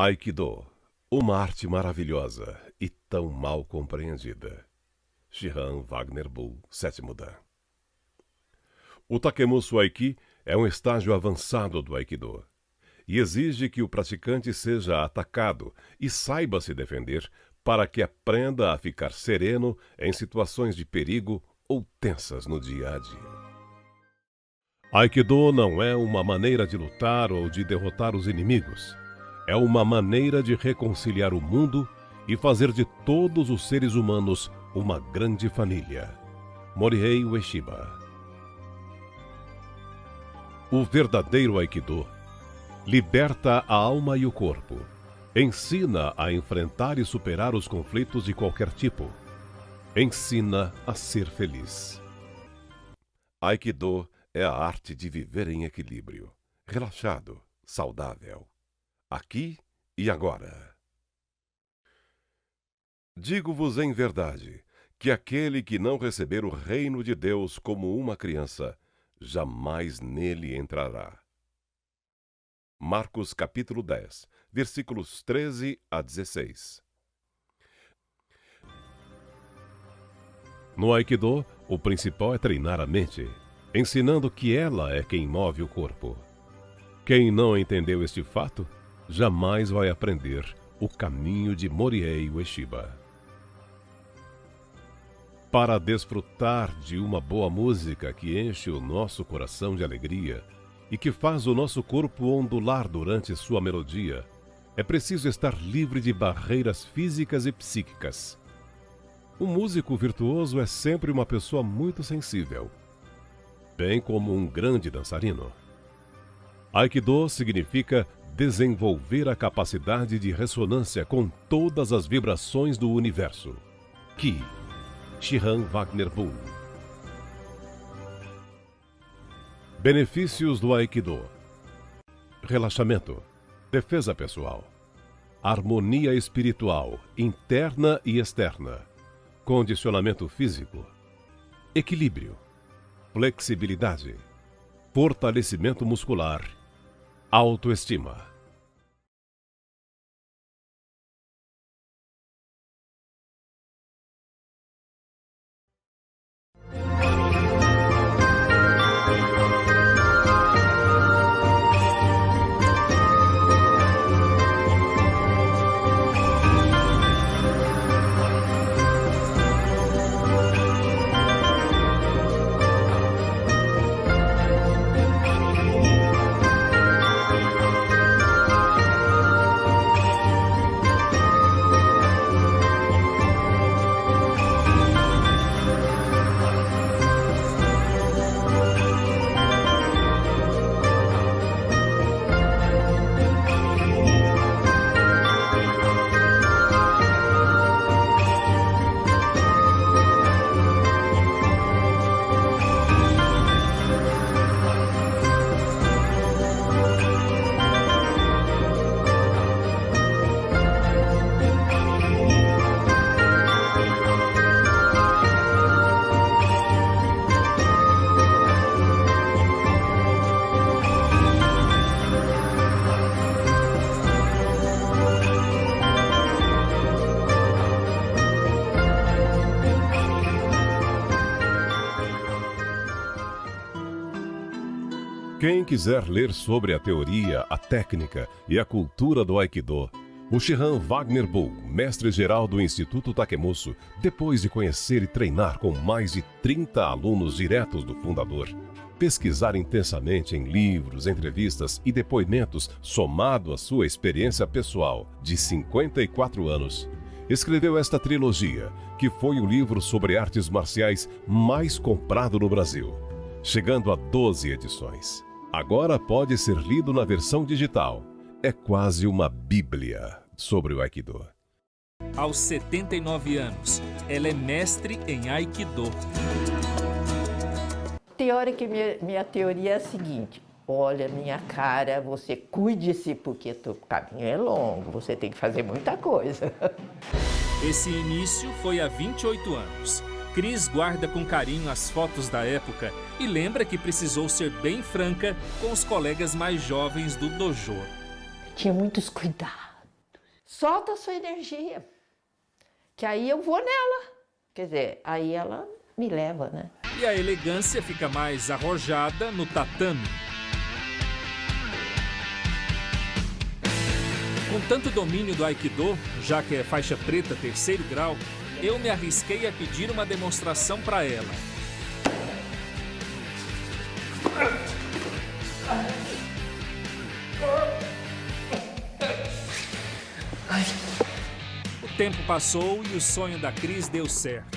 Aikido, uma arte maravilhosa e tão mal compreendida. Shihan Wagner Bull, 7º Dan. O Takemusu Aiki é um estágio avançado do Aikido e exige que o praticante seja atacado e saiba se defender para que aprenda a ficar sereno em situações de perigo ou tensas no dia a dia. Aikido não é uma maneira de lutar ou de derrotar os inimigos. É uma maneira de reconciliar o mundo e fazer de todos os seres humanos uma grande família. Morihei Ueshiba. O verdadeiro Aikido liberta a alma e o corpo, ensina a enfrentar e superar os conflitos de qualquer tipo, ensina a ser feliz. Aikido é a arte de viver em equilíbrio, relaxado, saudável, aqui e agora. Digo-vos em verdade que aquele que não receber o reino de Deus como uma criança, jamais nele entrará. Marcos capítulo 10, versículos 13 a 16. No Aikido, o principal é treinar a mente, ensinando que ela é quem move o corpo. Quem não entendeu este fato, jamais vai aprender o caminho de Morihei Ueshiba. Para desfrutar de uma boa música que enche o nosso coração de alegria e que faz o nosso corpo ondular durante sua melodia, é preciso estar livre de barreiras físicas e psíquicas. Um músico virtuoso é sempre uma pessoa muito sensível, bem como um grande dançarino. Aikido significa desenvolver a capacidade de ressonância com todas as vibrações do universo. Ki. Shihan Wagner Bull. Benefícios do Aikido: relaxamento, defesa pessoal, harmonia espiritual, interna e externa, condicionamento físico, equilíbrio, flexibilidade, fortalecimento muscular, autoestima. Quem quiser ler sobre a teoria, a técnica e a cultura do Aikido, o Shihan Wagner Bull, mestre-geral do Instituto Takemusu, depois de conhecer e treinar com mais de 30 alunos diretos do fundador, pesquisar intensamente em livros, entrevistas e depoimentos, somado à sua experiência pessoal de 54 anos, escreveu esta trilogia, que foi o livro sobre artes marciais mais comprado no Brasil, chegando a 12 edições. Agora pode ser lido na versão digital. É quase uma bíblia sobre o Aikido. Aos 79 anos, ela é mestre em Aikido. Minha teoria é a seguinte: olha, minha cara, você cuide-se porque o caminho é longo, você tem que fazer muita coisa. Esse início foi há 28 anos. Cris guarda com carinho as fotos da época e lembra que precisou ser bem franca com os colegas mais jovens do dojo. Tinha muitos cuidados. solta a sua energia, que aí eu vou nela. Quer dizer, aí ela me leva, né? E a elegância fica mais arrojada no tatame. Com tanto domínio do Aikido, já que é faixa preta 3º grau, eu me arrisquei a pedir uma demonstração para ela. O tempo passou e o sonho da Cris deu certo.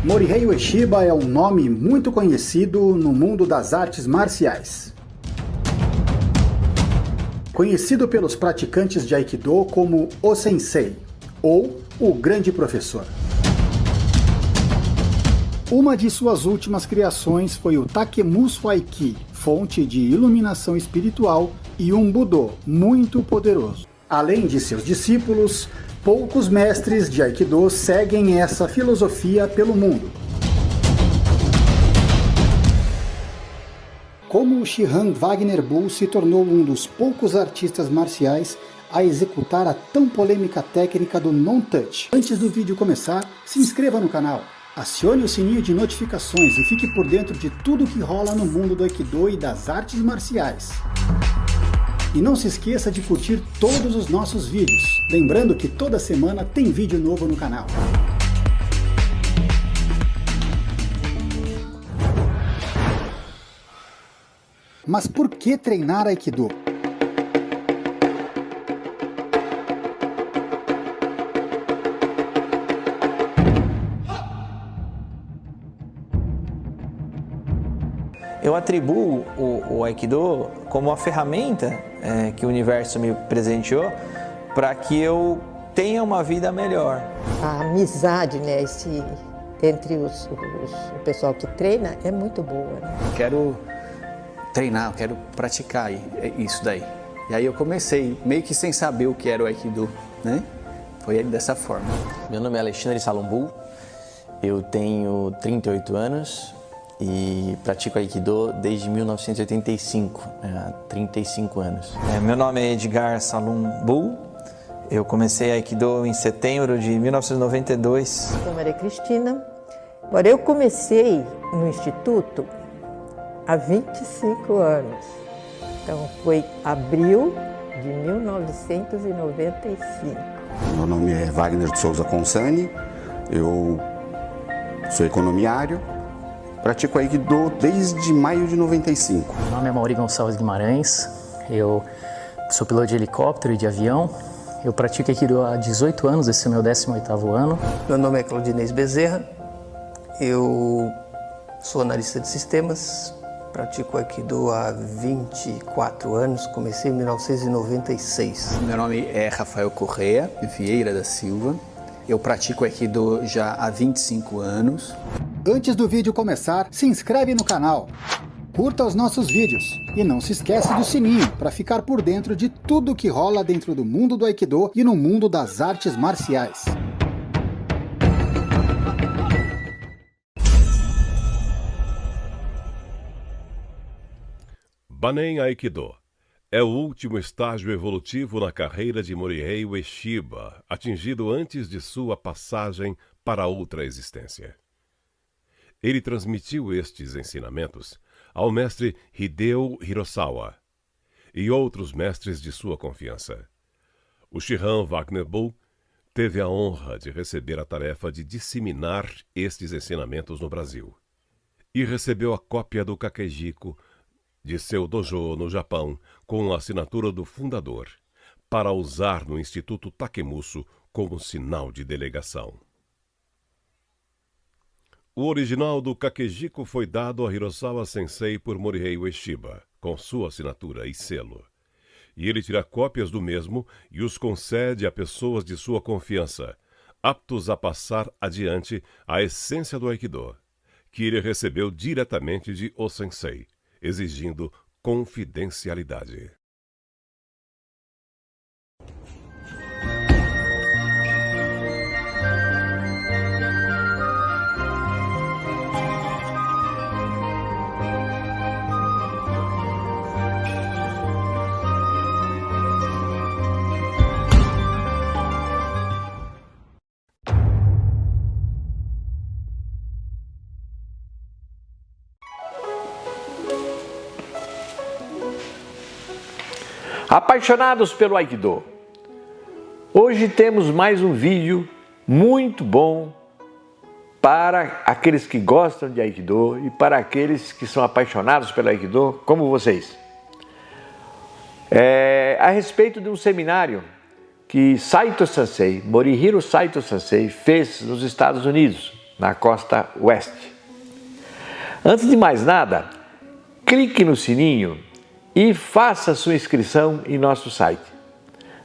Morihei Ueshiba é um nome muito conhecido no mundo das artes marciais. Conhecido pelos praticantes de Aikido como o Sensei, ou o Grande Professor. Uma de suas últimas criações foi o Takemusu Aiki, fonte de iluminação espiritual e um Budô muito poderoso. Além de seus discípulos, poucos mestres de Aikido seguem essa filosofia pelo mundo. Como o Shihan Wagner Bull se tornou um dos poucos artistas marciais a executar a tão polêmica técnica do non-touch. Antes do vídeo começar, se inscreva no canal, acione o sininho de notificações e fique por dentro de tudo que rola no mundo do Aikido e das artes marciais. E não se esqueça de curtir todos os nossos vídeos, lembrando que toda semana tem vídeo novo no canal. Mas por que treinar Aikido? Eu atribuo o Aikido como uma ferramenta que o universo me presenteou para que eu tenha uma vida melhor. A amizade, né, entre o pessoal que treina é muito boa. Né? Quero treinar, quero praticar isso daí. E aí eu comecei, meio que sem saber o que era o Aikido, né? Foi dessa forma. Meu nome é Alexandre Salombu, eu tenho 38 anos e pratico Aikido desde 1985, há 35 anos. Meu nome é Edgar Salombu, eu comecei Aikido em setembro de 1992. Eu sou Maria Cristina. Agora, eu comecei no Instituto há 25 anos. Então, foi abril de 1995. Meu nome é Wagner de Souza Consani, eu sou economiário, pratico Aikido desde maio de 95. Meu nome é Mauri Gonçalves Guimarães, eu sou piloto de helicóptero e de avião. Eu pratico Aikido há 18 anos, esse é o meu 18º ano. Meu nome é Claudinei Bezerra, eu sou analista de sistemas, pratico Aikido há 24 anos, comecei em 1996. Meu nome é Rafael Correia Vieira da Silva, eu pratico Aikido já há 25 anos. Antes do vídeo começar, se inscreve no canal, curta os nossos vídeos e não se esquece do sininho para ficar por dentro de tudo que rola dentro do mundo do Aikido e no mundo das artes marciais. Banen Aikido é o último estágio evolutivo na carreira de Morihei Ueshiba, atingido antes de sua passagem para outra existência. Ele transmitiu estes ensinamentos ao mestre Hideo Hirosawa e outros mestres de sua confiança. O Shihan Wagner Bull teve a honra de receber a tarefa de disseminar estes ensinamentos no Brasil e recebeu a cópia do Kakejiko de seu dojo no Japão com a assinatura do fundador para usar no Instituto Takemusu como sinal de delegação. O original do Kakejiko foi dado a Hirosawa Sensei por Morihei Ueshiba, com sua assinatura e selo. E ele tira cópias do mesmo e os concede a pessoas de sua confiança, aptos a passar adiante a essência do Aikido, que ele recebeu diretamente de O Sensei, exigindo confidencialidade. Apaixonados pelo Aikido, hoje temos mais um vídeo muito bom para aqueles que gostam de Aikido e para aqueles que são apaixonados pelo Aikido, como vocês. A respeito de um seminário que Saito Sensei, Morihiro Saito Sensei, fez nos Estados Unidos, na costa oeste. Antes de mais nada, clique no sininho e faça sua inscrição em nosso site.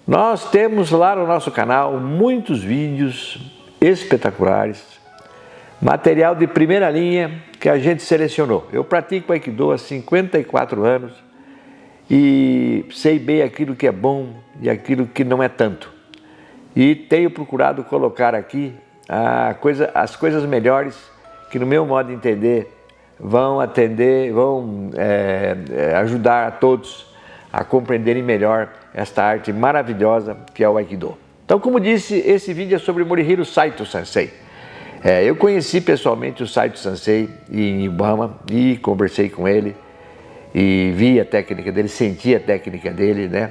Nós temos lá no nosso canal muitos vídeos espetaculares, material de primeira linha que a gente selecionou. Eu pratico Aikido há 54 anos e sei bem aquilo que é bom e aquilo que não é tanto. E tenho procurado colocar aqui as coisas melhores que, no meu modo de entender, vão ajudar a todos a compreenderem melhor esta arte maravilhosa que é o Aikido. Então, como disse, esse vídeo é sobre Morihiro Saito Sensei. Eu conheci pessoalmente o Saito Sensei em Iwama e conversei com ele e vi a técnica dele, senti a técnica dele, né?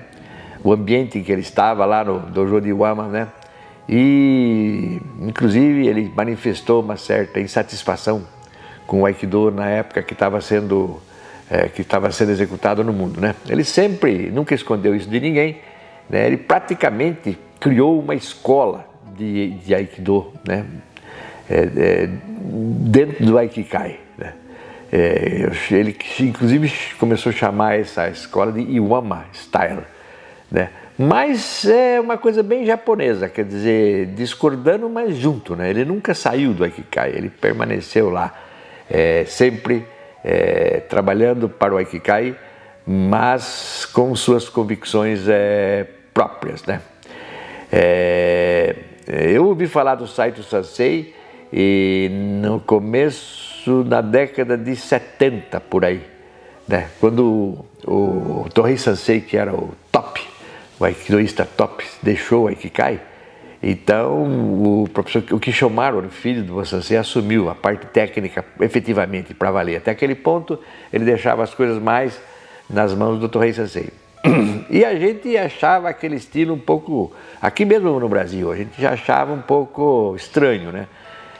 O ambiente em que ele estava lá no dojo de Iwama, né? E, inclusive, ele manifestou uma certa insatisfação com o Aikido na época que estava sendo executado no mundo, né? Ele nunca escondeu isso de ninguém, né? Ele praticamente criou uma escola de Aikido, né? Dentro do Aikikai, né? Ele inclusive começou a chamar essa escola de Iwama Style, né? Mas é uma coisa bem japonesa, quer dizer, discordando, mas junto, né? Ele nunca saiu do Aikikai, ele permaneceu lá, sempre trabalhando para o Aikikai, mas com suas convicções próprias, né? Eu ouvi falar do Saito Sensei e no começo da década de 70, por aí, né? Quando o Tohei Sensei, que era o top, o aikidoísta top, deixou o Aikikai, então o professor, o Kishomaru, filho do Sensei, assumiu a parte técnica efetivamente para valer. Até aquele ponto ele deixava as coisas mais nas mãos do Tohei Sensei. E a gente achava aquele estilo um pouco, aqui mesmo no Brasil, a gente já achava um pouco estranho, né?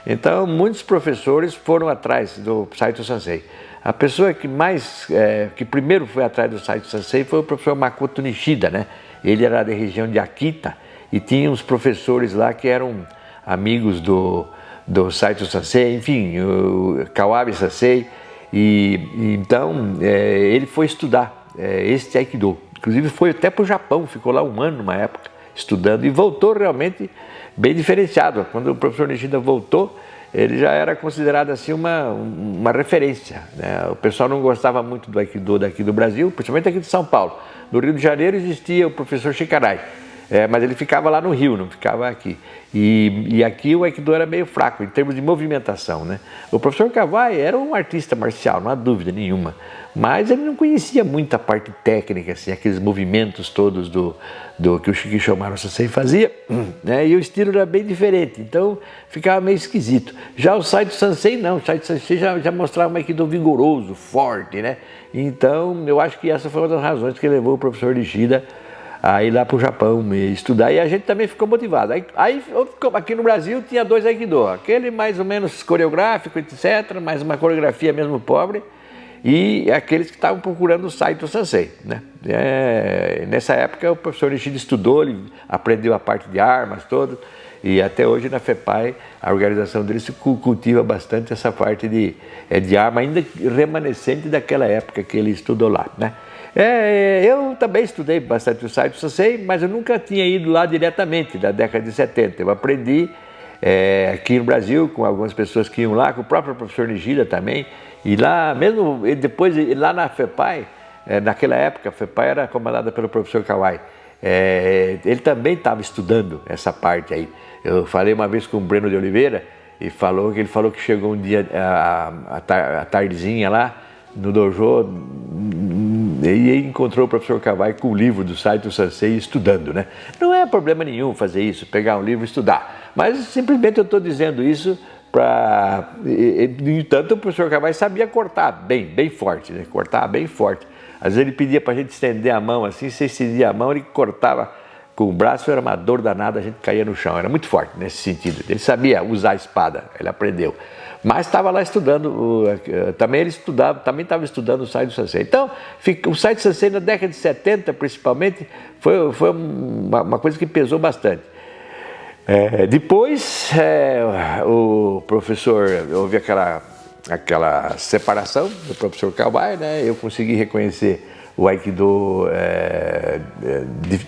Então muitos professores foram atrás do Saito Sensei. A pessoa que primeiro foi atrás do Saito Sensei foi o professor Makoto Nishida, né? Ele era da região de Akita e tinha uns professores lá que eram amigos do Saito Sensei, enfim, o Kawabe Sensei, e então ele foi estudar este Aikido. Inclusive foi até para o Japão, ficou lá um ano numa época estudando e voltou realmente bem diferenciado. Quando o professor Nishida voltou, ele já era considerado assim uma referência, né? O pessoal não gostava muito do Aikido daqui do Brasil, principalmente aqui de São Paulo. No Rio de Janeiro existia o professor Shikarai, mas ele ficava lá no Rio, não ficava aqui. E aqui o Aikido era meio fraco em termos de movimentação, né? O professor Kawai era um artista marcial, não há dúvida nenhuma, mas ele não conhecia muito a parte técnica, assim, aqueles movimentos todos do que o Kishomaru Sensei fazia, né? E o estilo era bem diferente, então ficava meio esquisito. Já o Saito Sensei não, o Saito Sensei já mostrava um Aikido vigoroso, forte, né? Então eu acho que essa foi uma das razões que levou o professor Nishida a ir lá para o Japão estudar, e a gente também ficou motivado. Aí aqui no Brasil tinha dois Aikido, aquele mais ou menos coreográfico, etc., mas uma coreografia mesmo pobre, e aqueles que estavam procurando o Saito Sensei, né? Nessa época o professor Nishida estudou, ele aprendeu a parte de armas toda, e até hoje na FEPAI a organização dele se cultiva bastante essa parte de arma, ainda remanescente daquela época que ele estudou lá, né? Eu também estudei bastante o Saito Sensei, mas eu nunca tinha ido lá diretamente, na década de 70. Eu aprendi aqui no Brasil, com algumas pessoas que iam lá, com o próprio professor Nishida também, e lá, mesmo depois, lá na FEPAI, naquela época, a FEPAI era comandada pelo professor Kawai, ele também estava estudando essa parte aí. Eu falei uma vez com o Breno de Oliveira, e ele falou que chegou um dia, à tardezinha lá, no dojo, e encontrou o professor Kawai com o livro do Saito Sensei estudando, né? Não é problema nenhum fazer isso, pegar um livro e estudar, mas simplesmente eu estou dizendo isso para... No entanto, o professor Kawai sabia cortar bem forte, né? Cortava bem forte. Às vezes ele pedia para a gente estender a mão assim, você estendia a mão, ele cortava com o braço, era uma dor danada, a gente caía no chão, era muito forte nesse sentido. Ele sabia usar a espada, ele aprendeu. Mas estava lá estudando, também estava estudando o Saito Sensei. Então, o Saito Sensei na década de 70, principalmente, foi uma coisa que pesou bastante. Depois, o professor, houve aquela separação do professor Kawai, né? Eu consegui reconhecer o Aikido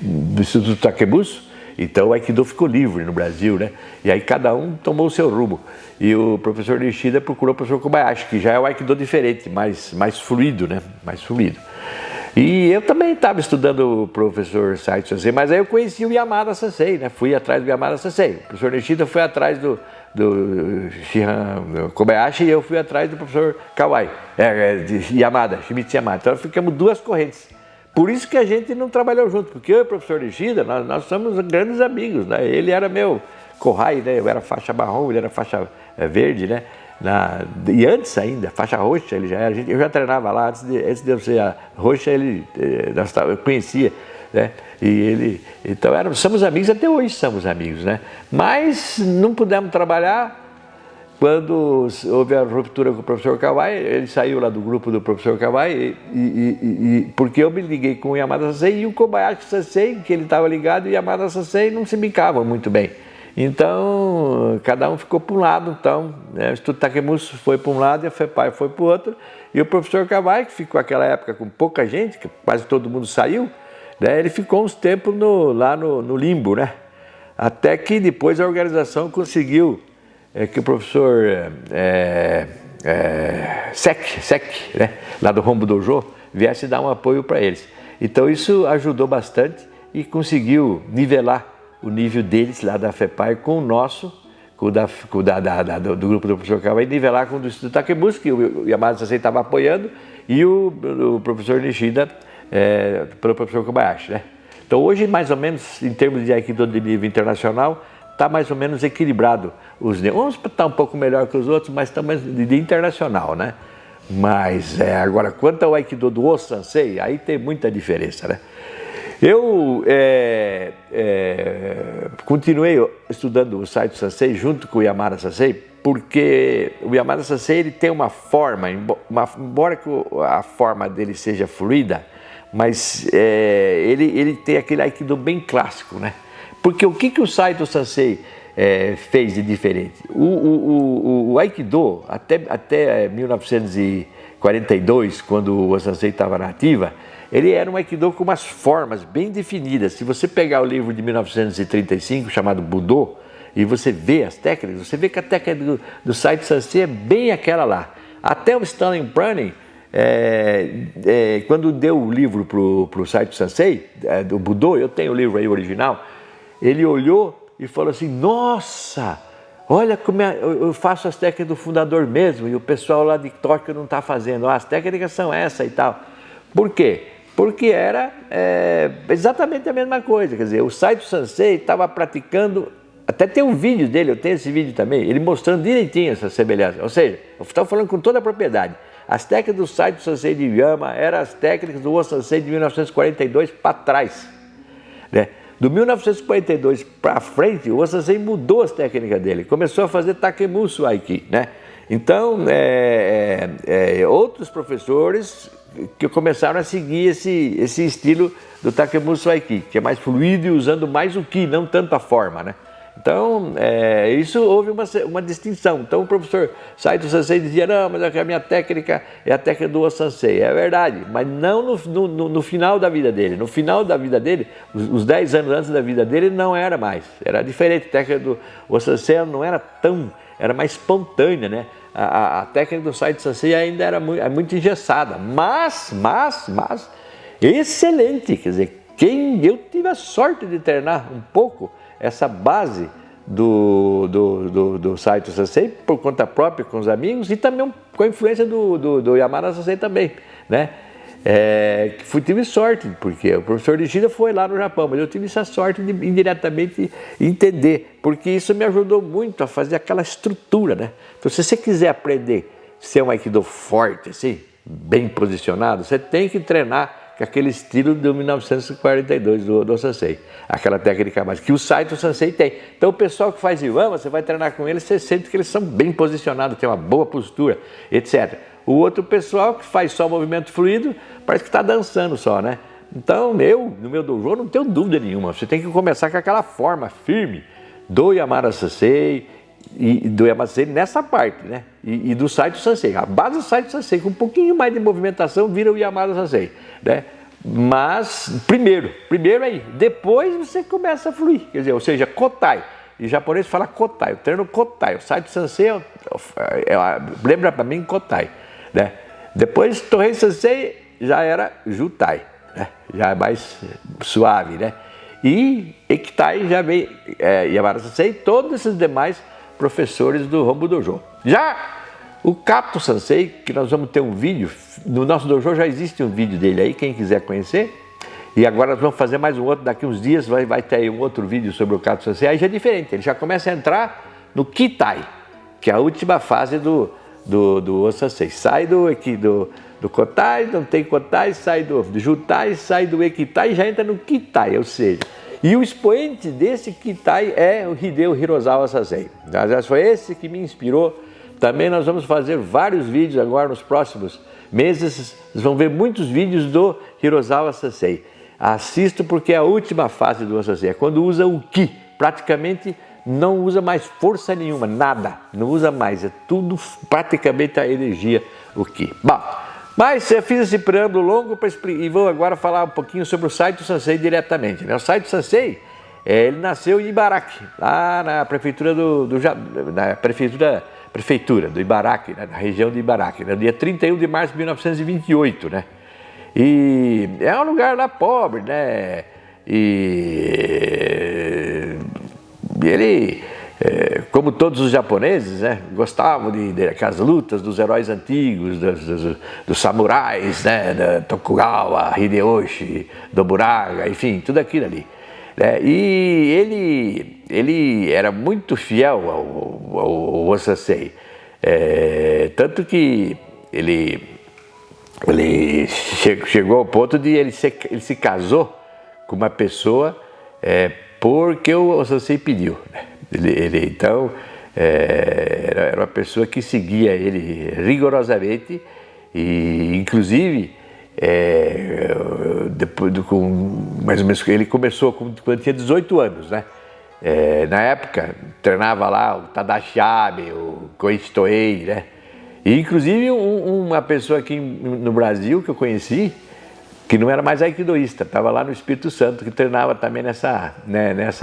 do Instituto Takemuso, então o Aikido ficou livre no Brasil, né? E aí cada um tomou o seu rumo. E o professor Nishida procurou o professor Kobayashi, que já é o Aikido diferente, mais fluido, né? Mais fluido. E eu também estava estudando o professor Saito Sensei, mas aí eu conheci o Yamada Sensei, né? Fui atrás do Yamada Sensei. O professor Nishida foi atrás do Shihan Kobayashi e eu fui atrás do professor Kawai, de Yamada, Shimizu Yamada. Então ficamos duas correntes. Por isso que a gente não trabalhou junto, porque eu e o professor Nishida, nós somos grandes amigos, né? Ele era meu kohai, né? Eu era faixa marrom, ele era faixa verde, né? E antes ainda, faixa roxa, ele já era. Eu já treinava lá, antes de eu ser a roxa, eu conhecia, né? Então somos amigos, até hoje somos amigos, né? Mas não pudemos trabalhar quando houve a ruptura com o professor Kawai. Ele saiu lá do grupo do professor Kawai, porque eu me liguei com o Yamada Sensei e o Kobayashi Sensei, que ele estava ligado, e o Yamada Sensei não se bicavam muito bem. Então, cada um ficou para um lado, então, né? O Instituto Takemuso foi para um lado e a FEPAI foi para o outro. E o professor Kawai, que ficou naquela época com pouca gente, que quase todo mundo saiu, né? Ele ficou uns tempos lá no limbo, né? Até que depois a organização conseguiu que o professor Sek, né? Lá do Hombu Dojo, viesse dar um apoio para eles. Então isso ajudou bastante e conseguiu nivelar o nível deles lá da FEPAI com o nosso, do grupo do professor Kawai, nivelar com o do Instituto Takemuso, que o Yamada Sensei estava apoiando, e o professor Nishida pelo professor Kobayashi, né? Então hoje, mais ou menos, em termos de Aikido de nível internacional, está mais ou menos equilibrado. Uns estão um pouco melhor que os outros, mas estamos de internacional, né? Mas agora, quanto ao Aikido do O-Sensei, aí tem muita diferença, né? Eu continuei estudando o Saito Sensei junto com o Yamada Sensei, porque o Yamada Sensei ele tem uma forma, embora a forma dele seja fluida, mas ele tem aquele Aikido bem clássico, né? Porque o que o Saito Sensei fez de diferente? O Aikido, até 1942, quando o Sensei estava na ativa, ele era um Aikido com umas formas bem definidas. Se você pegar o livro de 1935, chamado Budô, e você vê as técnicas, você vê que a técnica do Saito Sensei é bem aquela lá. Até o Stanley Prunning, quando deu o livro para o Saito Sensei, do Budô, eu tenho o livro aí original, ele olhou e falou assim, nossa, olha como eu faço as técnicas do fundador mesmo, e o pessoal lá de Tóquio não está fazendo, as técnicas são essa e tal. Por quê? Porque era exatamente a mesma coisa, quer dizer, o Saito Sensei estava praticando, até tem um vídeo dele, eu tenho esse vídeo também, ele mostrando direitinho essa semelhança, ou seja, eu estou falando com toda a propriedade, as técnicas do Saito Sensei de Yama eram as técnicas do O-Sensei de 1942 para trás, né? Do 1942 para frente, o O-Sensei mudou as técnicas dele, começou a fazer Takemuso Aiki, né? Então, outros professores que começaram a seguir esse estilo do Takemuso Aiki, que é mais fluido e usando mais o Ki, não tanto a forma, né? Então, isso houve uma distinção. Então, o professor Saito Sensei dizia, não, mas a minha técnica é a técnica do O-Sensei. É verdade, mas não no final da vida dele. No final da vida dele, os 10 anos antes da vida dele, não era mais. Era diferente. A técnica do O-Sensei não era tão... Era mais espontânea, né? A técnica do Saito Sensei ainda era muito engessada, mas excelente. Quer dizer, eu tive a sorte de treinar um pouco essa base do Saito Sensei por conta própria, com os amigos, e também com a influência do Yamada Sensei também, né? Tive sorte, porque o professor Nishida foi lá no Japão, mas eu tive essa sorte de indiretamente entender, porque isso me ajudou muito a fazer aquela estrutura, né? Então, se você quiser aprender a ser um Aikido forte, assim, bem posicionado, você tem que treinar com aquele estilo de 1942 do Sensei, aquela técnica mais que o Saito Sensei tem. Então, o pessoal que faz Iwama, você vai treinar com eles, você sente que eles são bem posicionados, tem uma boa postura, etc. O outro pessoal que faz só movimento fluido, parece que está dançando só, né? Então, no meu dojo, não tenho dúvida nenhuma. Você tem que começar com aquela forma firme, do Yamada Sensei e do Yamada Sensei nessa parte, né? E do Saito Sensei. A base do Saito Sensei, com um pouquinho mais de movimentação, vira o Yamada Sensei, né? Mas primeiro aí, depois você começa a fluir, quer dizer, ou seja, Kotai. Em japonês fala Kotai, o termo Kotai. O Saito Sensei lembra para mim Kotai, né? Depois Tohei Sensei já era Jutai, né? Já é mais suave, né? E Ekitai já vem Yamada Sensei e todos esses demais professores do Hombu Dojo. Já o Kato Sensei, que nós vamos ter um vídeo, no nosso dojo já existe um vídeo dele aí, quem quiser conhecer. E agora nós vamos fazer mais um outro, daqui uns dias vai ter aí um outro vídeo sobre o Kato Sensei, aí já é diferente, ele já começa a entrar no Kitai, que é a última fase do Sensei. Sai do Kotai, não tem Kotai, sai do Jutai, sai do Ekitai e já entra no Kitai, ou seja, e o expoente desse Kitai é o Hideo Hirozawa Sensei. Aliás, foi esse que me inspirou. Também nós vamos fazer vários vídeos agora nos próximos meses, vocês vão ver muitos vídeos do Hirozawa Sensei. Assisto porque é a última fase do Sensei, é quando usa o Ki, praticamente não usa mais força nenhuma, nada, não usa mais, é tudo praticamente a energia, o Ki. Bom, mas eu fiz esse preâmbulo longo e vou agora falar um pouquinho sobre o Saito Sensei diretamente, né? O Saito Sensei, ele nasceu em Ibaraki, lá na prefeitura prefeitura do Ibaraki, né, na região de Ibaraki, no dia 31 de março de 1928, né? E é um lugar lá pobre, né? E ele, como todos os japoneses, né, gostavam daquelas lutas dos heróis antigos, dos samurais, né, da Tokugawa, Hideyoshi, Nobunaga, enfim, tudo aquilo ali. E ele era muito fiel ao Sensei, tanto que ele chegou ao ponto de ele se casou com uma pessoa porque o Sensei pediu, né? Então era uma pessoa que seguia ele rigorosamente e inclusive mais ou menos, ele começou quando tinha 18 anos, né? Na época, treinava lá o Tadashi Abe, o Koichi Toei, né? E inclusive uma pessoa aqui no Brasil que eu conheci, que não era mais aikidoísta, estava lá no Espírito Santo, que treinava também nessa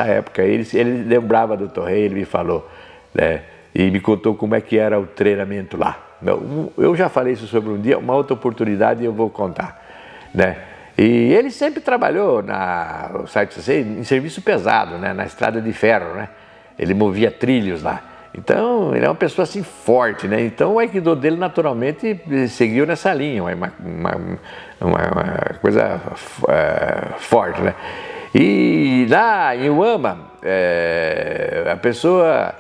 época. Ele lembrava do Tohei, ele me falou, né? E me contou como é que era o treinamento lá. Eu já falei isso sobre um dia, uma outra oportunidade eu vou contar, né? E ele sempre trabalhou no Saito Sensei em serviço pesado, né? Na estrada de ferro, né? Ele movia trilhos lá. Então, ele é uma pessoa assim forte, né? Então, o Aikido dele naturalmente seguiu nessa linha, uma coisa forte, né? E lá em Uama, a pessoa,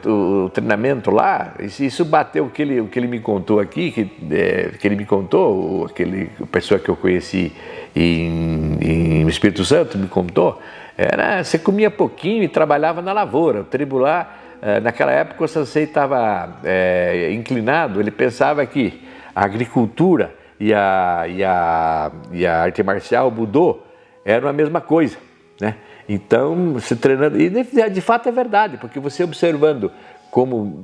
o treinamento lá, isso bateu o que ele me contou aqui, que ele me contou, a pessoa que eu conheci em Espírito Santo me contou, você comia pouquinho e trabalhava na lavoura. O tribo lá, naquela época o Sensei estava inclinado, ele pensava que a agricultura e a arte marcial, o Budô, eram a mesma coisa, né? Então, você treinando, e de fato é verdade, porque você observando como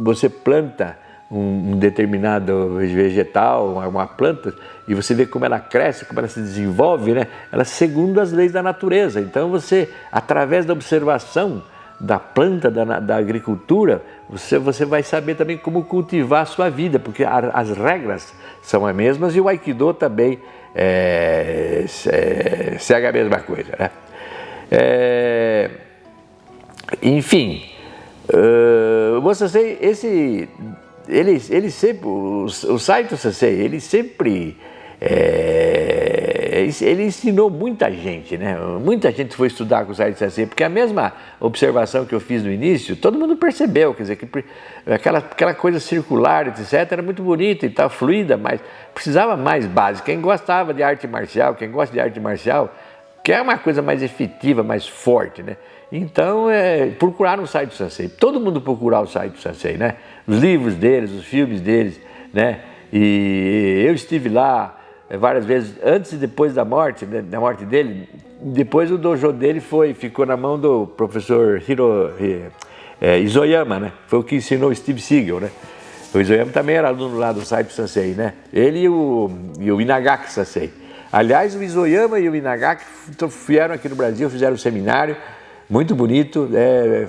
você planta um determinado vegetal, uma planta, e você vê como ela cresce, como ela se desenvolve, né? Ela segundo as leis da natureza. Então você, através da observação da planta, da agricultura, você vai saber também como cultivar a sua vida, porque as regras são as mesmas e o Aikido também segue a mesma coisa, né? Enfim, o Sensei, ele sempre, o Saito Sensei, ele sempre, ele ensinou muita gente, né? Muita gente foi estudar com o Saito Sensei, porque a mesma observação que eu fiz no início, todo mundo percebeu, quer dizer, que aquela coisa circular, etc., era muito bonita e tal, fluida, mas precisava mais base. Quem gostava de arte marcial, quem gosta de arte marcial, quer uma coisa mais efetiva, mais forte, né? Então, procuraram o Saito Sensei. Todo mundo procurava o Saito Sensei, né? Os livros deles, os filmes deles, né? E eu estive lá várias vezes, antes e depois da morte, né, da morte dele. Depois o dojo dele ficou na mão do professor Isoyama, né? Foi o que ensinou o Steve Seagal, né? O Isoyama também era aluno lá do Saito Sensei, né? Ele e o Inagaki Sensei. Aliás, o Isoyama e o Inagaki vieram aqui no Brasil, fizeram um seminário muito bonito,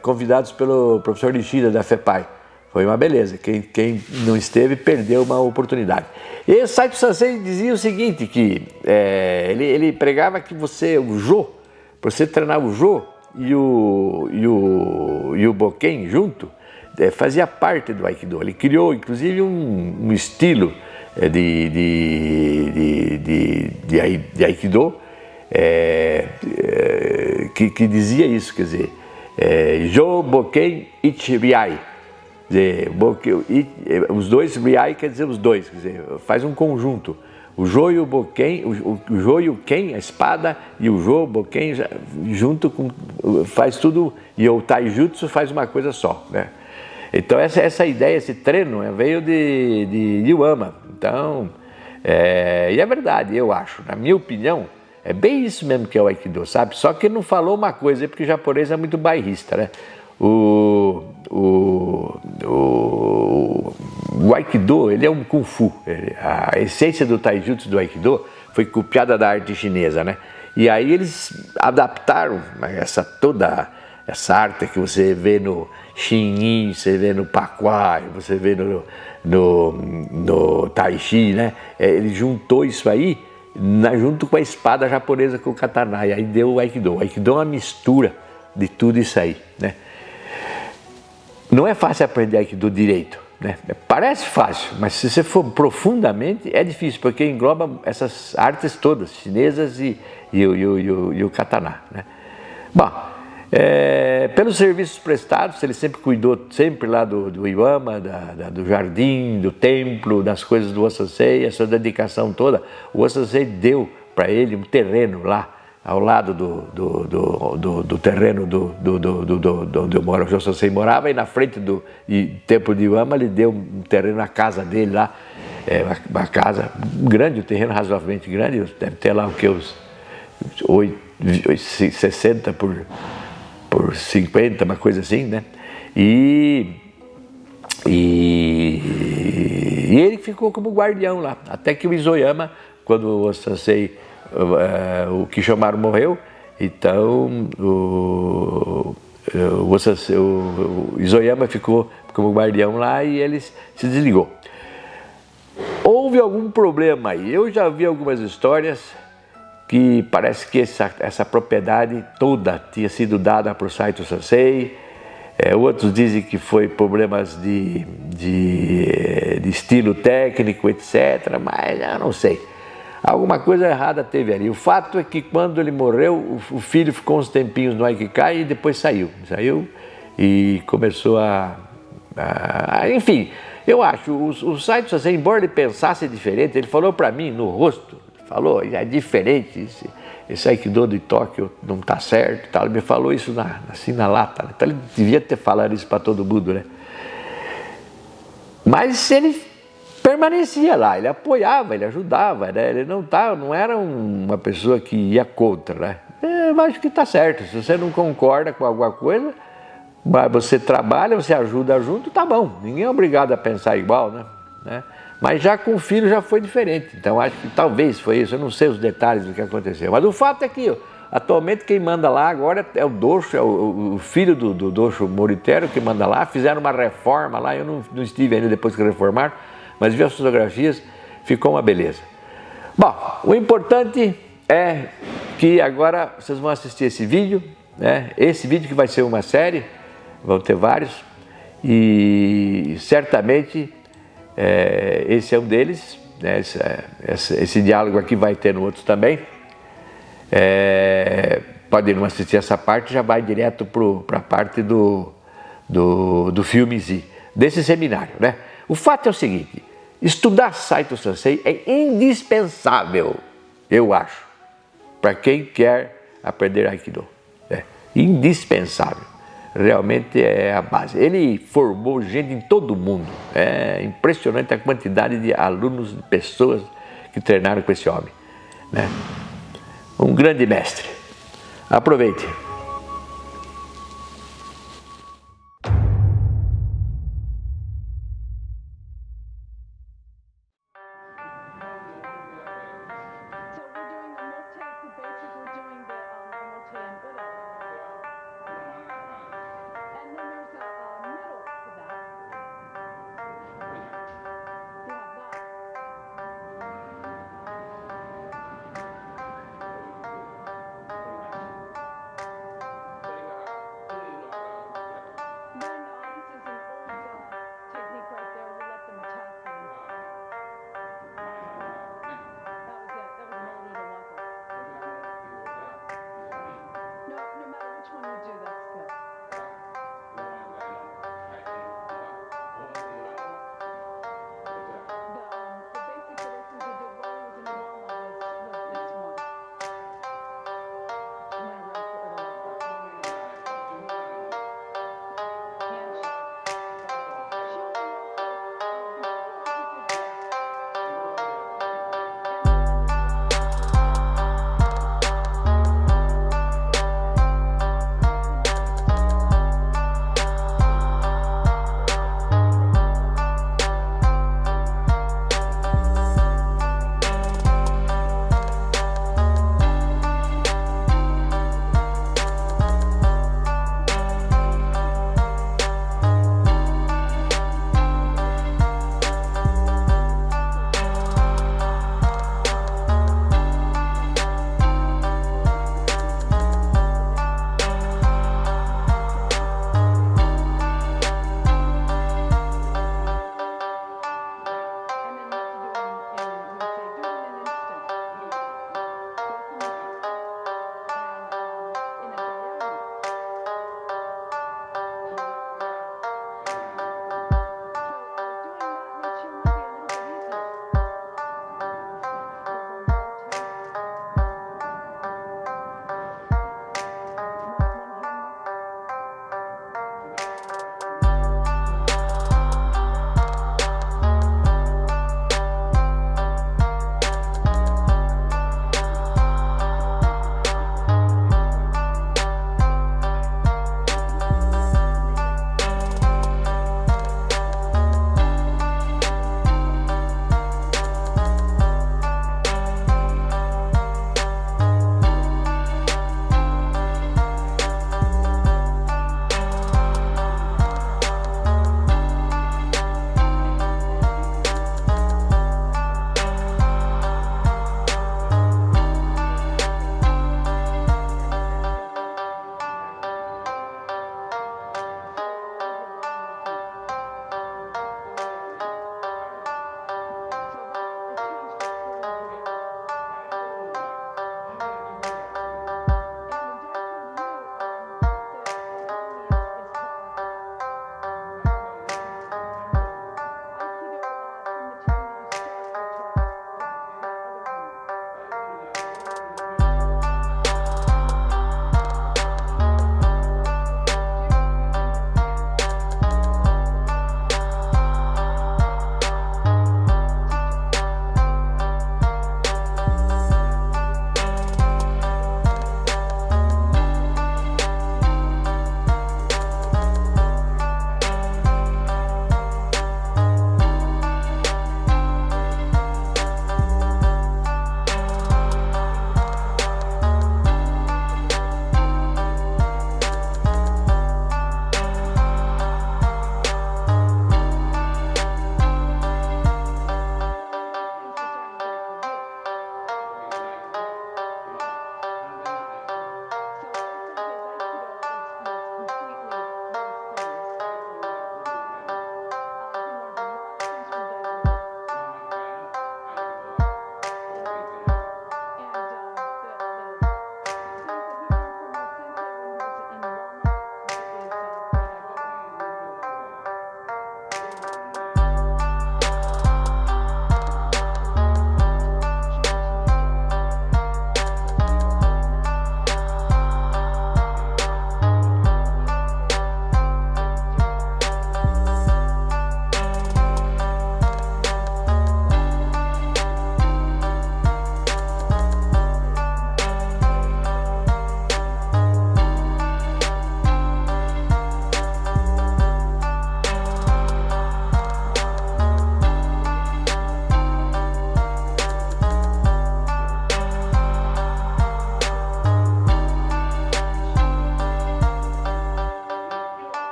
convidados pelo professor Nishida da FEPAI. Foi uma beleza, quem não esteve perdeu uma oportunidade. E o Saito Sensei dizia o seguinte, que ele pregava que o Jo, para você treinar o Jo e o Boken junto, fazia parte do Aikido. Ele criou inclusive um estilo de Aikido que dizia isso, quer dizer, Jo, Boken, Ichi, Riai. Os dois, Riai quer dizer os dois, quer dizer, faz um conjunto. O Jo e o Boken, o Jo e o Ken, a espada, e o Jo, o Boken, junto faz tudo, e o Taijutsu faz uma coisa só, né? Então essa ideia, esse treino veio de Iwama. Então, e é verdade, eu acho, na minha opinião, é bem isso mesmo que é o Aikido, sabe? Só que ele não falou uma coisa, porque o japonês é muito bairrista, né? O Aikido, ele é um Kung Fu. A essência do Taijutsu do Aikido foi copiada da arte chinesa, né? E aí eles adaptaram toda essa arte que você vê no Xinyin, você vê no Pakwai, você vê no Tai Chi, né? Ele juntou isso aí junto com a espada japonesa, com o katana, e aí deu o Aikido. O Aikido é uma mistura de tudo isso aí, né? Não é fácil aprender Aikido direito, né? Parece fácil, mas se você for profundamente, é difícil, porque engloba essas artes todas, chinesas e o katana, né? Bom, pelos serviços prestados, ele sempre cuidou lá do Iwama, do jardim, do templo, das coisas do Osensei, a sua dedicação toda. O Osensei deu para ele um terreno lá, ao lado do terreno onde o Osensei morava, e na frente do templo de Iwama ele deu um terreno na casa dele lá, uma casa grande, um terreno razoavelmente grande, deve ter lá o que, uns 60 por 50, uma coisa assim, né? E ele ficou como guardião lá, até que o Isoyama, quando o Sensei, o Kishomaru morreu, então o Isoyama ficou como guardião lá e ele se desligou. Houve algum problema aí, eu já vi algumas histórias que parece que essa propriedade toda tinha sido dada para o Saito Sensei. Outros dizem que foi problemas de estilo técnico, etc. Mas eu não sei. Alguma coisa errada teve ali. O fato é que quando ele morreu, o filho ficou uns tempinhos no Aikikai e depois saiu e começou enfim, eu acho, o Saito Sensei, embora ele pensasse diferente, ele falou para mim no rosto, falou, é diferente, esse Aikido de Tóquio não está certo, tal. Ele me falou isso assim na lata, né? Então ele devia ter falado isso para todo mundo, né? Mas ele permanecia lá, ele apoiava, ele ajudava, né? Ele não era uma pessoa que ia contra, né? Eu acho que está certo, se você não concorda com alguma coisa, você trabalha, você ajuda junto, tá bom, ninguém é obrigado a pensar igual, né? Mas já com o filho já foi diferente, então acho que talvez foi isso, eu não sei os detalhes do que aconteceu. Mas o fato é que atualmente quem manda lá agora é o Dosho, é o filho do Dosho Moriteiro que manda lá, fizeram uma reforma lá, eu não estive ainda depois que reformaram, mas vi as fotografias, ficou uma beleza. Bom, o importante é que agora vocês vão assistir esse vídeo, né? Esse vídeo que vai ser uma série, vão ter vários, e certamente esse é um deles, né? Esse diálogo aqui vai ter no outro também. Pode não assistir essa parte, já vai direto para a parte do filme em si, desse seminário, né? O fato é o seguinte, estudar Saito Sensei é indispensável, eu acho, para quem quer aprender Aikido. Indispensável. Realmente é a base. Ele formou gente em todo o mundo. É impressionante a quantidade de alunos, de pessoas que treinaram com esse homem, né? Um grande mestre. Aproveite.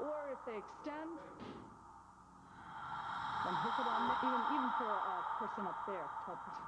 or if they extend, then hook it on, even for a person up there, tall person.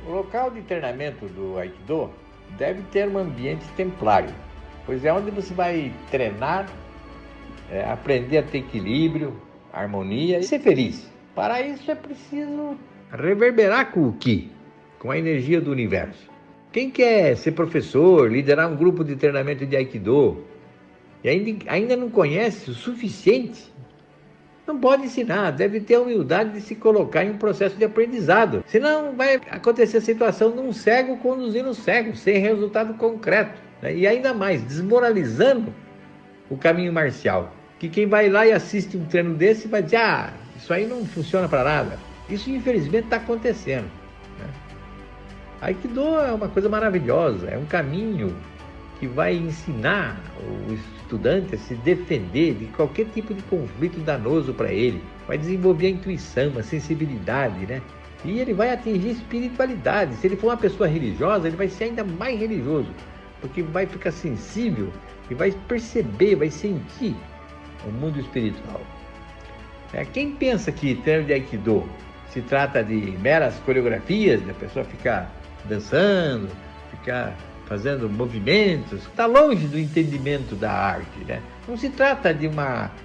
O local de treinamento do Aikido deve ter um ambiente templário, pois é onde você vai treinar, aprender a ter equilíbrio, harmonia e ser feliz. Para isso é preciso reverberar com o Ki, com a energia do universo. Quem quer ser professor, liderar um grupo de treinamento de Aikido e ainda não conhece o suficiente, não pode ensinar, deve ter a humildade de se colocar em um processo de aprendizado. Senão vai acontecer a situação de um cego conduzindo um cego, sem resultado concreto, né? E ainda mais, desmoralizando o caminho marcial. Que quem vai lá e assiste um treino desse vai dizer, isso aí não funciona para nada. Isso infelizmente está acontecendo, né? Aikido é uma coisa maravilhosa, é um caminho que vai ensinar o estudante a se defender de qualquer tipo de conflito danoso para ele. Vai desenvolver a intuição, a sensibilidade, né? E ele vai atingir espiritualidade. Se ele for uma pessoa religiosa, ele vai ser ainda mais religioso, porque vai ficar sensível e vai perceber, vai sentir o mundo espiritual. Quem pensa que treino de Aikido se trata de meras coreografias, da pessoa ficar dançando, ficar fazendo movimentos, está longe do entendimento da arte, né? Não se trata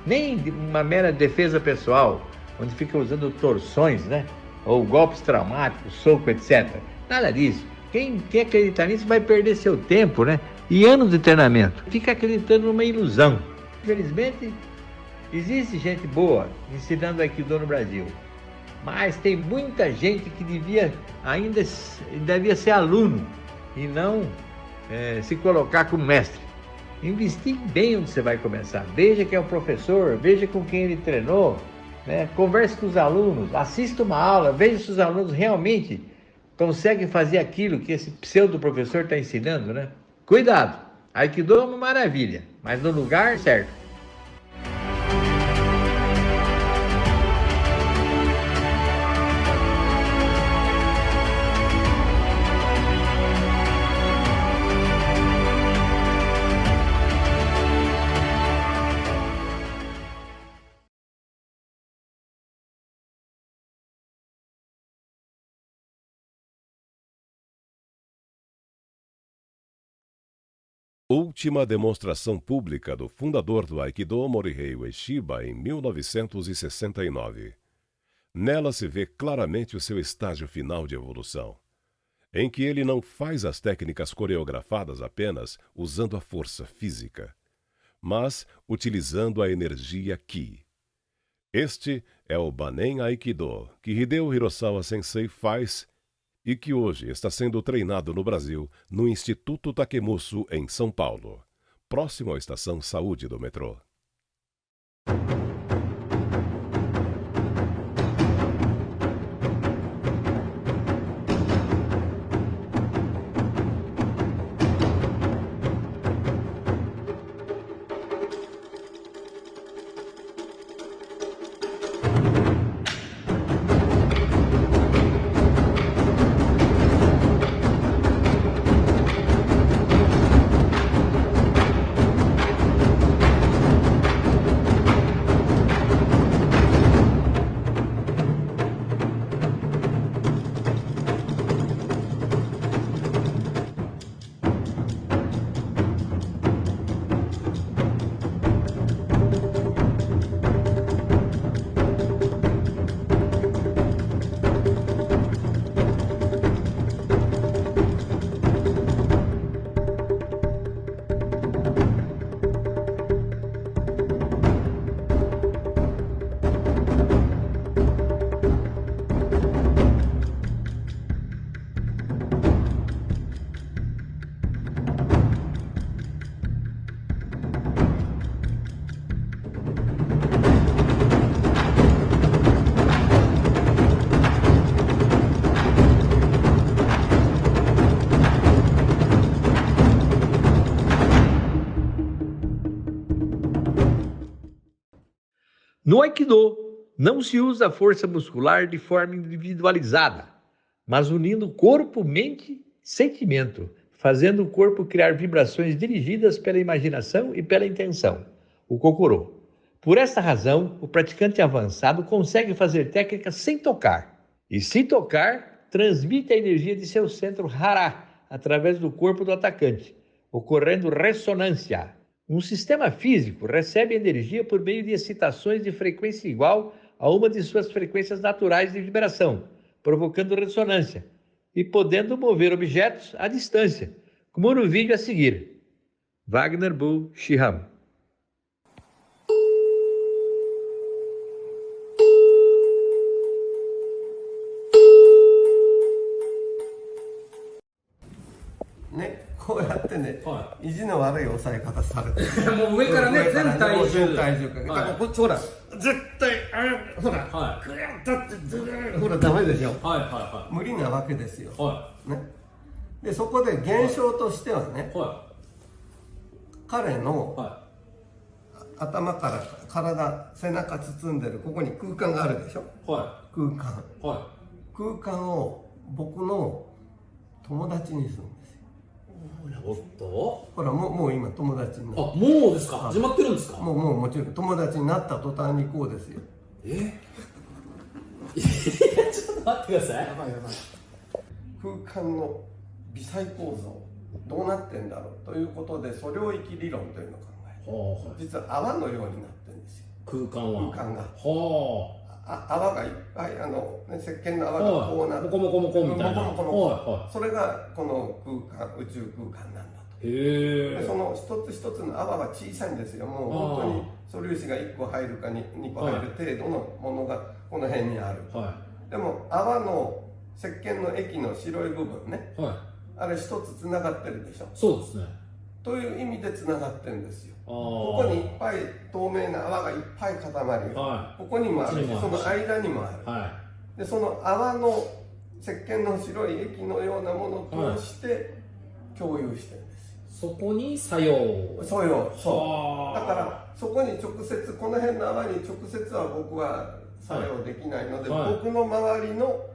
nem de uma mera defesa pessoal, onde fica usando torções, né? Ou golpes traumáticos, soco, etc. Nada disso. Quem acreditar nisso vai perder seu tempo, né? E anos de treinamento. Fica acreditando numa ilusão. Infelizmente, existe gente boa ensinando Aikido no Brasil, mas tem muita gente que devia ser aluno e não se colocar como mestre. Investigue bem onde você vai começar. Veja quem é o professor, veja com quem ele treinou, né? Converse com os alunos, assista uma aula, veja se os alunos realmente conseguem fazer aquilo que esse pseudo professor está ensinando, né? Cuidado, Aikido é uma maravilha, mas no lugar certo. Última demonstração pública do fundador do Aikido, Morihei Ueshiba, em 1969. Nela se vê claramente o seu estágio final de evolução, em que ele não faz as técnicas coreografadas apenas usando a força física, mas utilizando a energia Ki. Este é o Banen Aikido, que Hideo Hirosawa Sensei faz e que hoje está sendo treinado no Brasil, no Instituto Takemuso, em São Paulo, próximo à Estação Saúde do metrô. No Aikido, não se usa a força muscular de forma individualizada, mas unindo corpo, mente e sentimento, fazendo o corpo criar vibrações dirigidas pela imaginação e pela intenção, o Kokoro. Por esta razão, o praticante avançado consegue fazer técnicas sem tocar. E se tocar, transmite a energia de seu centro Hara através do corpo do atacante, ocorrendo ressonância. Um sistema físico recebe energia por meio de excitações de frequência igual a uma de suas frequências naturais de vibração, provocando ressonância e podendo mover objetos à distância, como no vídeo a seguir. Wagner Bull Shihan. こうやってね、意地の悪い抑え方されてる。もう上からね、全体重。全体重かけ。だからこっちほら、絶対、ほら、こうやったって、ほら、ダメでしょ。無理なわけですよ。ね。で、そこで現象としてはね、彼の頭から体、背中包んでる、ここに空間があるでしょ。空間。空間を僕の友達にするんですよ。おっと、ほらもう今友達になって。あ、もうですか。始まってるんですか。もうもちろん友達になった途端にこうですよ。いやちょっと待ってください。やばい。空間の微細構造どうなってんだろうということで素領域理論というのを考える。実は泡のようになってるんですよ。空間が。泡がいっぱい石鹸の泡がこうなって、モコモコみたいな。それがこの空間、宇宙空間なんだと。でその一つ一つの泡は小さいんですよ。もう本当に素粒子が1個入るか2個入る程度のものがこの辺にある。でも泡の石鹸の液の白い部分ね、あれ一つつながってるでしょ。そうですね。という意味でつながってるんですよ。ここにいっぱい透明な泡がいっぱい塊が、ここにもあるし、その間にもある。でその泡の石鹸の白い液のようなものを通して共有してるんですよ。そこに作用。そう。だからそこに直接、この辺の泡に直接は僕は作用できないので、僕の周りの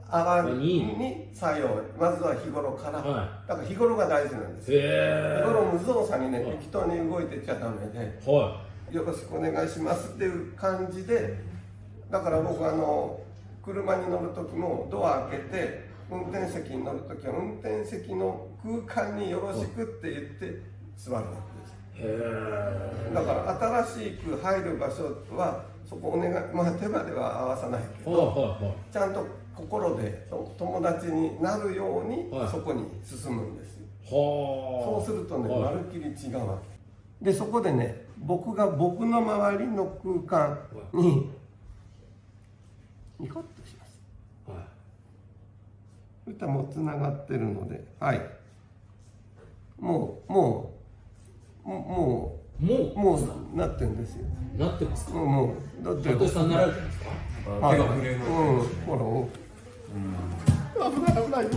泡に作用、まずは日頃から、だから日頃が大事なんですよ。日頃無造作にね、適当に動いてちゃダメで、よろしくお願いしますっていう感じで、だから僕車に乗る時もドア開けて運転席に乗る時は運転席の空間によろしくって言って座るわけです。だから新しく入る場所はそこお願い、手までは合わさないけど、ちゃんと心で友達になるようにそこに進むんですよ。そうするとね、まるっきり違うわけで、そこでね、僕が僕の周りの空間にニコッとします。そしたらもうつながってるので、もうなってるんですよ。なってますか。もうだって服部さんなられてるんですか。ほら、危ないよ。